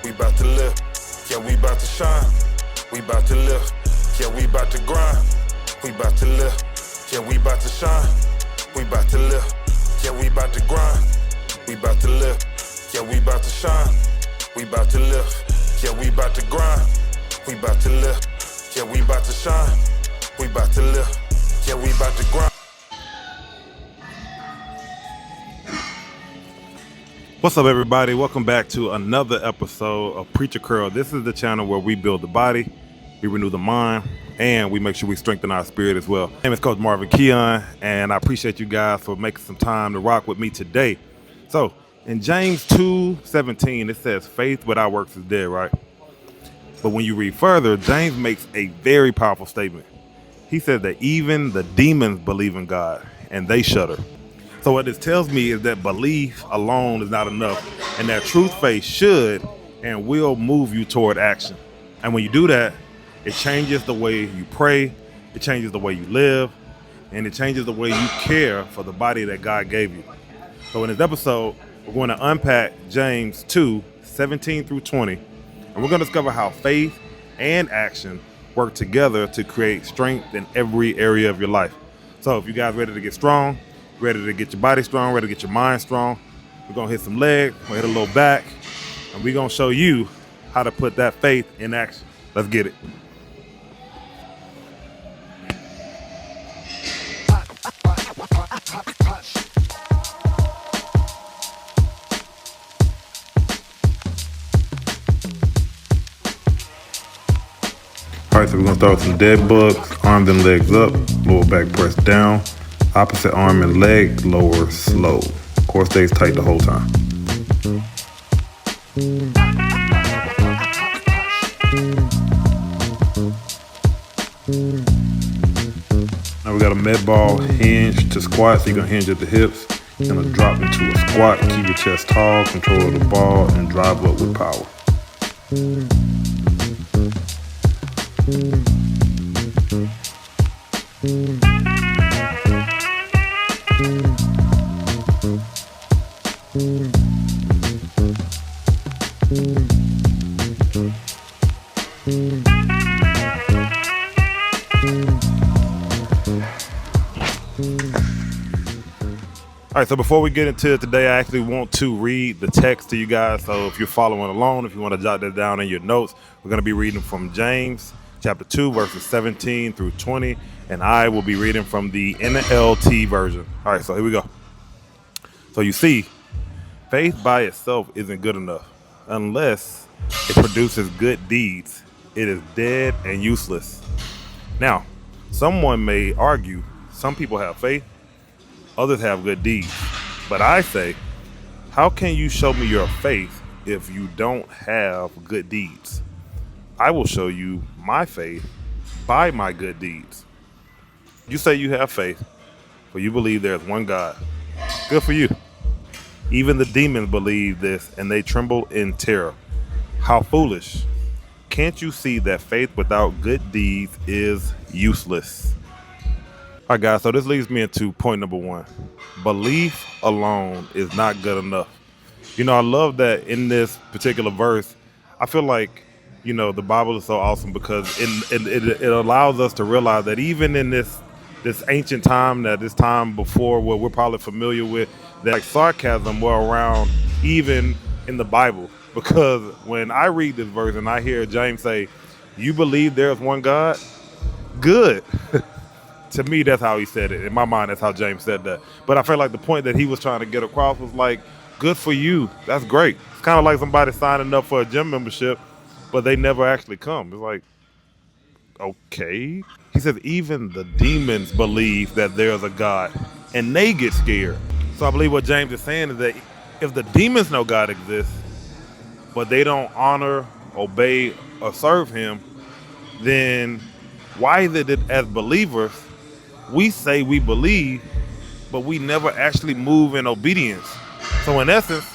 We about to live. Yeah, we about to shine. We about to live. Yeah, we about to grind. We about to live. Yeah, we about to shine. We about to live. Yeah, we about to grind. We about to live. Yeah, we about to shine. We about to live. Yeah, we about to grind. We about to live. Yeah, we about to shine. We about to live. Yeah, we about to grind. What's up, everybody? Welcome back to another episode of Preacher Curl. This is the channel where we build the body, we renew the mind, and we make sure we strengthen our spirit as well. My name is Coach Marvin Keon, and I appreciate you guys for making some time to rock with me today. So, in James 2:17, it says, faith without works is dead, right? But when you read further, James makes a very powerful statement. He says that even the demons believe in God, and they shudder. So what this tells me is that belief alone is not enough, and that truth faith should and will move you toward action. And when you do that, it changes the way you pray, it changes the way you live, and it changes the way you care for the body that God gave you. So in this episode, we're going to unpack James 2:17 through 20, and we're going to discover how faith and action work together to create strength in every area of your life. So if you guys ready to get strong, ready to get your body strong, ready to get your mind strong, we're gonna hit some legs, we're gonna hit a little back, and we're gonna show you how to put that faith in action. Let's get it. All right, so we're gonna start with some dead bugs. Arms and legs up, lower back press down. Opposite arm and leg, lower slow. Core stays tight the whole time. Now we got a med ball hinge to squat, so you're gonna hinge at the hips. You're gonna drop into a squat, keep your chest tall, control the ball, and drive up with power. All right, so before we get into it today, I actually want to read the text to you guys. So if you're following along, if you want to jot that down in your notes, we're going to be reading from James chapter 2, verses 17 through 20, and I will be reading from the NLT version. All right, so here we go. So you see, faith by itself isn't good enough. Unless it produces good deeds, it is dead and useless. Now, someone may argue some people have faith, others have good deeds. But I say, how can you show me your faith if you don't have good deeds? I will show you my faith by my good deeds. You say you have faith, for you believe there is one God. Good for you. Even the demons believe this, and they tremble in terror. How foolish. Can't you see that faith without good deeds is useless? All right, guys, so this leads me into point number one. Belief alone is not good enough. You know, I love that in this particular verse, I feel like, you know, the Bible is so awesome because it allows us to realize that even in this ancient time, that this time before what we're probably familiar with, that like sarcasm were around even in the Bible. Because when I read this verse and I hear James say, you believe there's one God? Good. To me, that's how he said it. In my mind, that's how James said that. But I feel like the point that he was trying to get across was like, good for you. That's great. It's kind of like somebody signing up for a gym membership, but they never actually come. It's like, okay. He says even the demons believe that there's a God, and they get scared. So I believe what James is saying is that if the demons know God exists, but they don't honor, obey, or serve him, then why is it that as believers, we say we believe, but we never actually move in obedience? So in essence,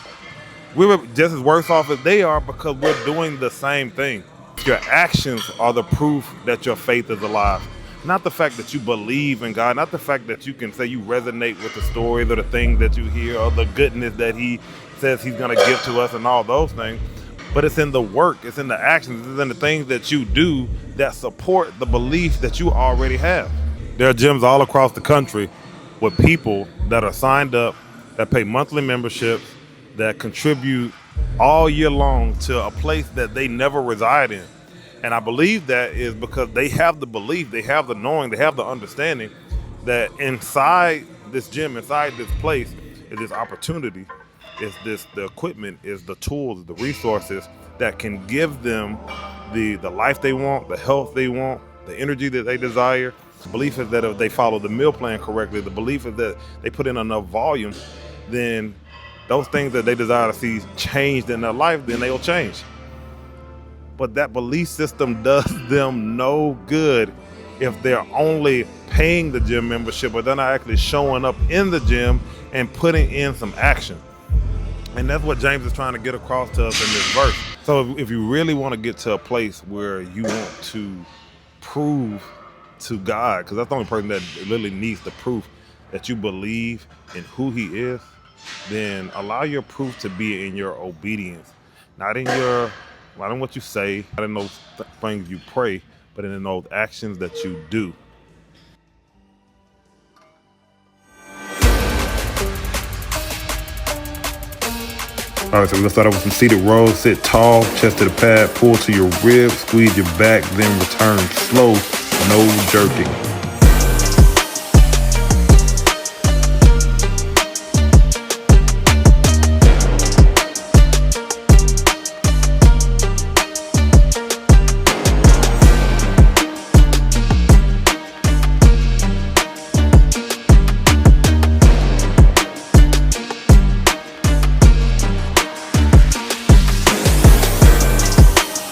we're just as worse off as they are because we're doing the same thing. Your actions are the proof that your faith is alive. Not the fact that you believe in God, not the fact that you can say you resonate with the stories or the things that you hear or the goodness that he says he's going to give to us and all those things. but it's in the work, it's in the actions, it's in the things that you do that support the belief that you already have. There are gyms all across the country with people that are signed up, that pay monthly memberships, that contribute all year long to a place that they never reside in. And I believe that is because they have the belief, they have the knowing, they have the understanding that inside this gym, inside this place, is this opportunity, is this the equipment, is the tools, the resources that can give them the life they want, the health they want, the energy that they desire. The belief is that if they follow the meal plan correctly, the belief is that they put in enough volume, then those things that they desire to see changed in their life, then they'll change. But that belief system does them no good if they're only paying the gym membership, but they're not actually showing up in the gym and putting in some action. And that's what James is trying to get across to us in this verse. So if you really want to get to a place where you want to prove to God, because that's the only person that really needs the proof that you believe in who he is, then allow your proof to be in your obedience, not in what you say, not in those things you pray, but in those actions that you do. All right, so we're gonna start off with some seated rows. Sit tall, chest to the pad, pull to your ribs, squeeze your back, then return slow, no jerking.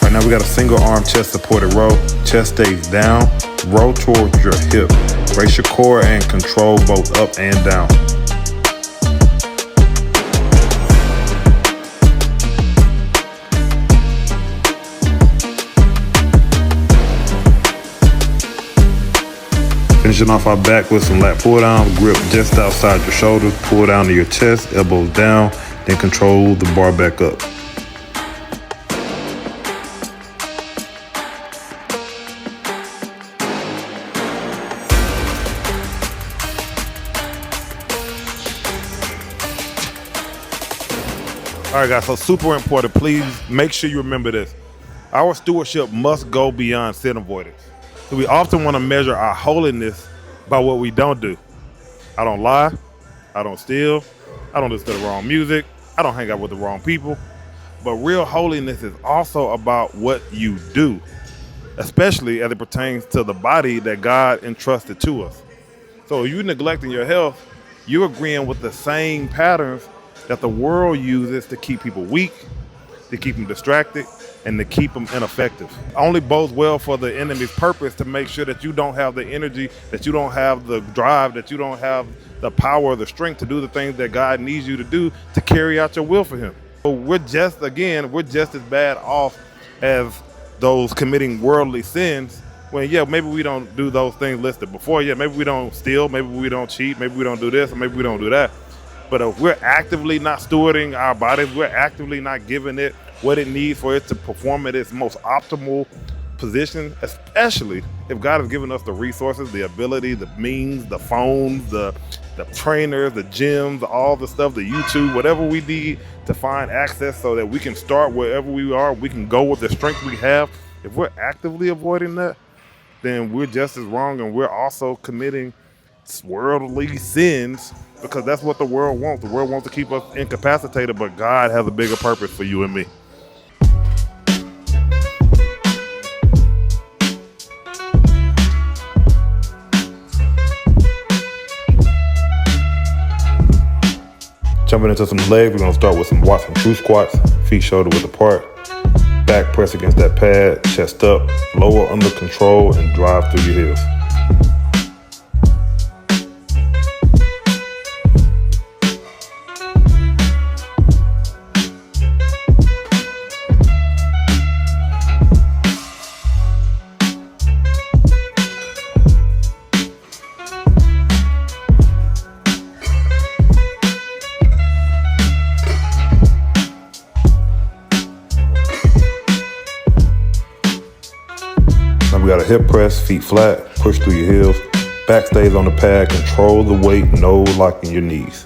Now we got a single arm chest supported row. Chest stays down, roll towards your hip. Brace your core and control both up and down. Finishing off our back with some lat pull down, grip just outside your shoulders, pull down to your chest, elbows down, then control the bar back up. All right, guys, so super important. Please make sure you remember this. Our stewardship must go beyond sin avoidance. So we often want to measure our holiness by what we don't do. I don't lie. I don't steal. I don't listen to the wrong music. I don't hang out with the wrong people. But real holiness is also about what you do, especially as it pertains to the body that God entrusted to us. So if you're neglecting your health, you're agreeing with the same patterns that the world uses to keep people weak, to keep them distracted, and to keep them ineffective. Only bodes well for the enemy's purpose to make sure that you don't have the energy, that you don't have the drive, that you don't have the power or the strength to do the things that God needs you to do to carry out your will for him. So we're just as bad off as those committing worldly sins when, yeah, maybe we don't do those things listed before. Yeah, maybe we don't steal, maybe we don't cheat, maybe we don't do this, or maybe we don't do that. But if we're actively not stewarding our bodies, we're actively not giving it what it needs for it to perform at its most optimal position, especially if God has given us the resources, the ability, the means, the phones, the trainers, the gyms, all the stuff, the YouTube, whatever we need to find access so that we can start wherever we are, we can go with the strength we have. If we're actively avoiding that, then we're just as wrong, and we're also committing worldly sins, because that's what the world wants. The world wants to keep us incapacitated, but God has a bigger purpose for you and me. Jumping into some legs, we're gonna start with some Watson true squats, feet shoulder width apart, back press against that pad, chest up, lower under control, and drive through your heels. We got a hip press, feet flat, push through your heels. Back stays on the pad, control the weight, no locking your knees.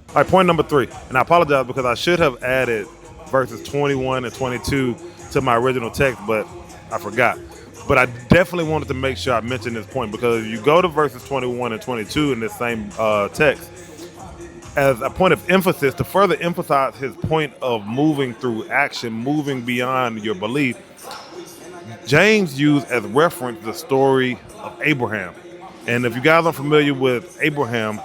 All right, point number 3, and I apologize because I should have added verses 21 and 22 to my original text, but I forgot. But I definitely wanted to make sure I mentioned this point, because if you go to verses 21 and 22 in this same text, as a point of emphasis, to further emphasize his point of moving through action, moving beyond your belief, James used as reference the story of Abraham. And if you guys are familiar with Abraham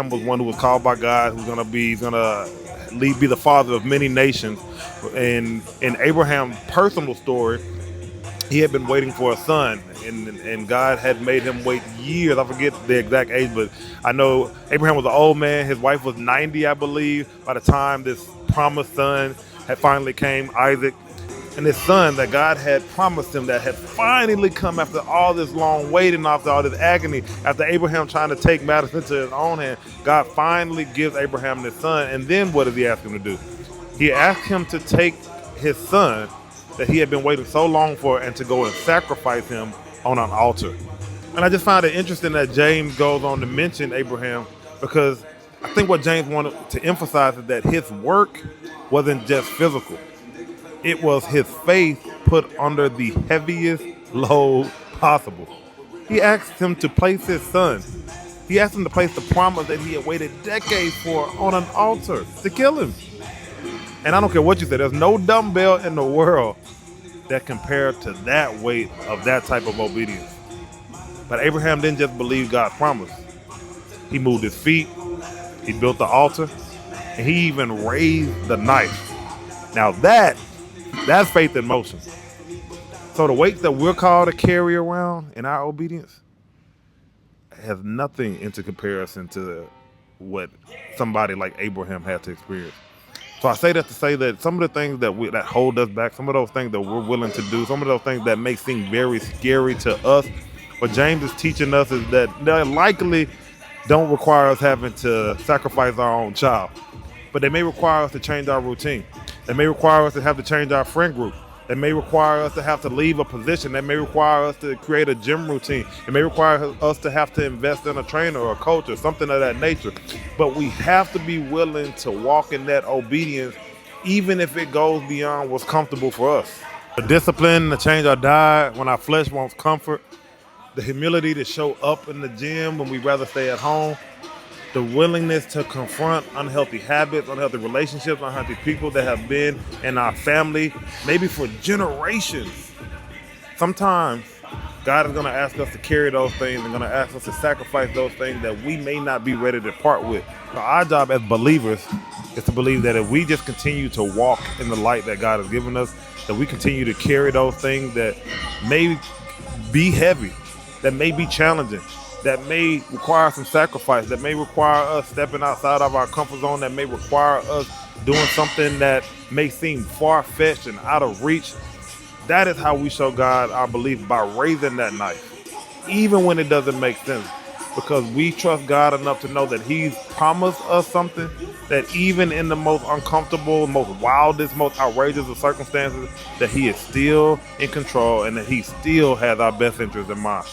was one who was called by God, who's gonna be the father of many nations. And in Abraham's personal story, he had been waiting for a son, and God had made him wait years. I forget the exact age, but I know Abraham was an old man. His wife was 90, I believe, by the time this promised son had finally came, Isaac. And his son that God had promised him, that had finally come after all this long waiting, after all this agony, after Abraham trying to take matters into his own hand, God finally gives Abraham this son. And then what does he ask him to do? He asked him to take his son that he had been waiting so long for and to go and sacrifice him on an altar. And I just find it interesting that James goes on to mention Abraham, because I think what James wanted to emphasize is that his work wasn't just physical. It was his faith put under the heaviest load possible. He asked him to place his son. He asked him to place the promise that he had waited decades for on an altar to kill him. And I don't care what you say, there's no dumbbell in the world that compared to that weight of that type of obedience. But Abraham didn't just believe God's promise. He moved his feet, he built the altar, and he even raised the knife. Now that's faith in motion. So the weight that we're called to carry around in our obedience has nothing into comparison to what somebody like Abraham had to experience. So I say that to say that some of the things that hold us back, some of those things that we're willing to do, some of those things that may seem very scary to us, what James is teaching us is that they likely don't require us having to sacrifice our own child, but they may require us to change our routine. They may require us to have to change our friend group. They may require us to have to leave a position. They may require us to create a gym routine. It may require us to have to invest in a trainer or a coach or something of that nature. But we have to be willing to walk in that obedience, even if it goes beyond what's comfortable for us. The discipline to change our diet when our flesh wants comfort. The humility to show up in the gym when we'd rather stay at home. The willingness to confront unhealthy habits, unhealthy relationships, unhealthy people that have been in our family, maybe for generations. Sometimes God is going to ask us to carry those things and going to ask us to sacrifice those things that we may not be ready to part with. So our job as believers is to believe that if we just continue to walk in the light that God has given us, that we continue to carry those things that may be heavy, that may be challenging, that may require some sacrifice, that may require us stepping outside of our comfort zone, that may require us doing something that may seem far-fetched and out of reach. That is how we show God our belief, by raising that knife, even when it doesn't make sense, because we trust God enough to know that He's promised us something, that even in the most uncomfortable, most wildest, most outrageous of circumstances, that He is still in control and that He still has our best interests in mind.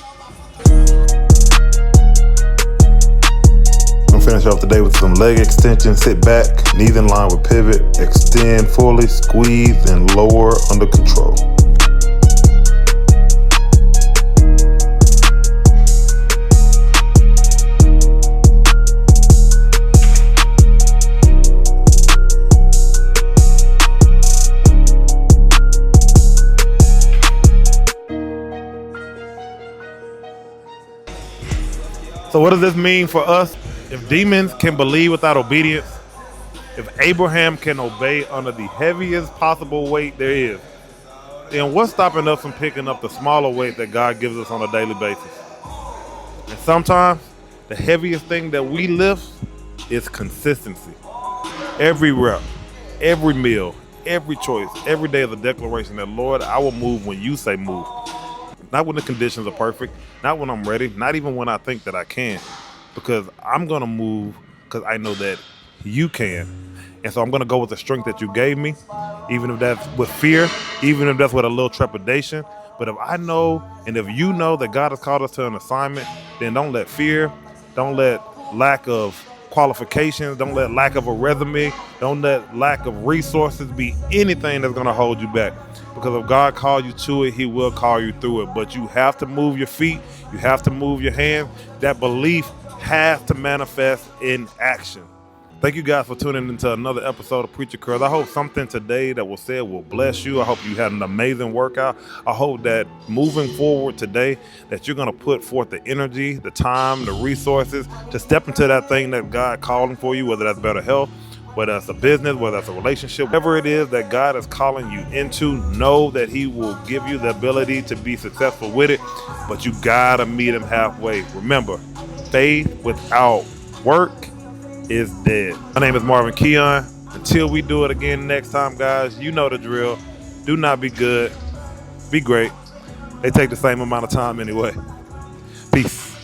Finish off the day with some leg extension. Sit back, knees in line with pivot, extend fully, squeeze, and lower under control. So what does this mean for us? If demons can believe without obedience, if Abraham can obey under the heaviest possible weight there is, then what's stopping us from picking up the smaller weight that God gives us on a daily basis? And sometimes the heaviest thing that we lift is consistency. every rep, every meal, every choice, every day is a declaration that, Lord, I will move when you say move. Not when the conditions are perfect, not when I'm ready, not even when I think that I can, because I'm going to move because I know that you can. And so I'm going to go with the strength that you gave me, even if that's with fear, even if that's with a little trepidation. But if I know and if you know that God has called us to an assignment, then don't let fear, don't let lack of qualifications, don't let lack of a resume, don't let lack of resources be anything that's going to hold you back. Because if God called you to it, he will call you through it. But you have to move your feet, you have to move your hands. That belief has to manifest in action. Thank you guys for tuning into another episode of Preacher Curls. I hope something today that was said will bless you. I hope you had an amazing workout. I hope that moving forward today, that you're going to put forth the energy, the time, the resources to step into that thing that God calling for you, whether that's better health, whether that's a business, whether that's a relationship, whatever it is that God is calling you into, know that he will give you the ability to be successful with it, but you got to meet him halfway. Remember, faith without work is dead. My name is Marvin Keon. Until we do it again next time, guys, you know the drill. Do not be good. Be great. They take the same amount of time anyway. Peace.